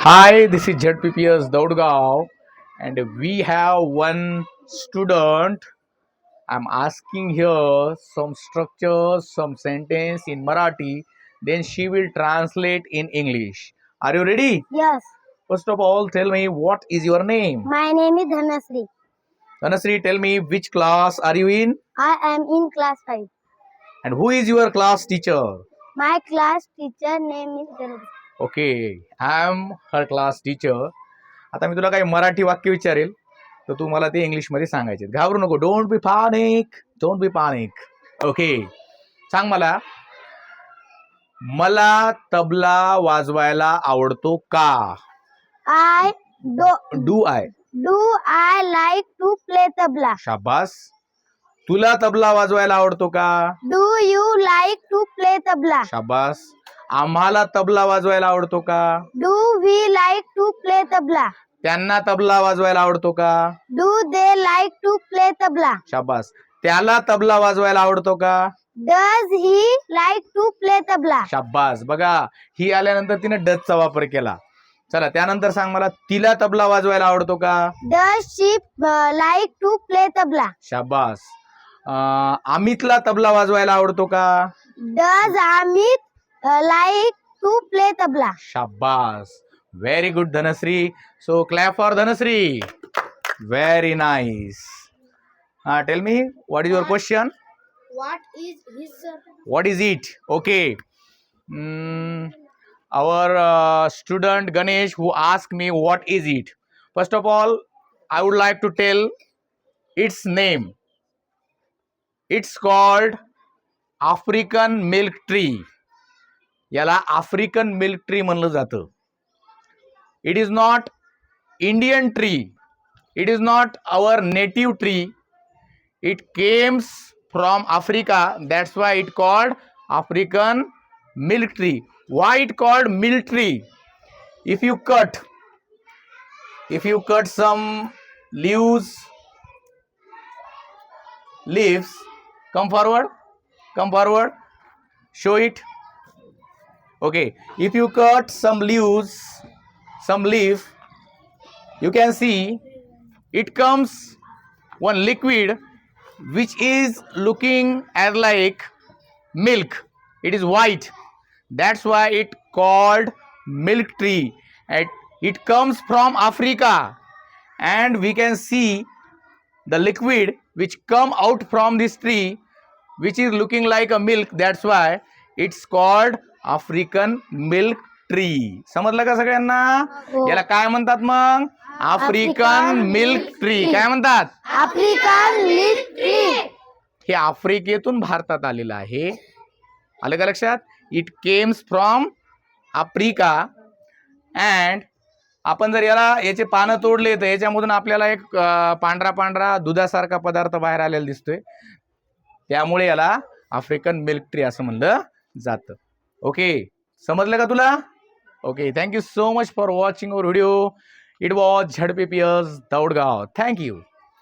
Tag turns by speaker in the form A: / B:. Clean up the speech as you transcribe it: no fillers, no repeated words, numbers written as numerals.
A: Hi, this is ZPPS Daudgaon, and we have one student. I'm asking here some structures, some sentence in Marathi, then she will translate in English. Are you ready?
B: Yes,
A: First of all, tell me what is your name?
B: my name is Dhanasri.
A: Dhanasri, tell me which class are you in,
B: I am in class 5.
A: and who is your class teacher?
B: My class teacher name is Dhanasri.
A: Okay, I am her class teacher. आता मी तुला काही मराठी वाक्य विचारेल तर तू मला ते इंग्लिशमध्ये सांगायचे. घाबरू नको. Don't be panic. Don't be panic. Okay. सांग मला तबला वाजवायला आवडतो का?
B: I
A: do I.
B: do I like to play tabla?
A: शाबास. तुला तबला वाजवायला आवडतो का?
B: Do you like to play tabla?
A: शाबास. आम्हाला तबला वाजवायला आवडतो का?
B: Do we like to play tabla?
A: त्यांना तबला वाजवायला आवडतो का?
B: Do they like to play tabla?
A: शाबास. त्याला तबला वाजवायला आवडतो का?
B: Does he like to play tabla?
A: शाबास. बघा, ही आल्यानंतर तिने डचचा वापर केला. चला, त्यानंतर सांग मला, तिला तबला वाजवायला आवडतो का?
B: Does she like to play tabla?
A: शाबास. अमितला तबला वाजवायला आवडतो का?
B: Does Amit like to play tabla?
A: शाबास. Very good Dhanashree. So clap for Dhanashree. Very nice. Tell me what is your question?
B: What is his
A: What is it? Okay. Our student Ganesh who asked me what is it. First of all, I would like to tell its name. It's called African milk tree. याला African milk tree म्हणलं जातं. It is not Indian tree. It is not our native tree. It came from Africa. That's why it called African milk tree. Why it called milk tree? If you cut some leaves, come forward, show it. Okay, if you cut some leaves, some leaf, you can see it comes one liquid which is looking as like milk. It is white. That's why it called milk tree. It comes from Africa, and we can see the liquid which come out from this tree which is looking like a milk. That's why it's called African milk tree. समजलं का सगळ्यांना? याला काय म्हणतात मग? African milk tree. काय म्हणतात?
B: African milk tree.
A: हे आफ्रिकेतून भारतात आलेलं आहे. आलं का लक्षात? It Kemps from Africa. And आपण जर याचे पानं तोडले तर याच्यामधून आपल्याला एक पांढरा पांढरा दुधासारखा पदार्थ बाहेर आलेला दिसतोय. त्यामुळे याला आफ्रिकन मिल्क ट्री असं म्हणलं जातं. ओके, समजलं का तुला? Okay, thank you so much for watching our video. It was ZPPS Daudgaon. Thank you.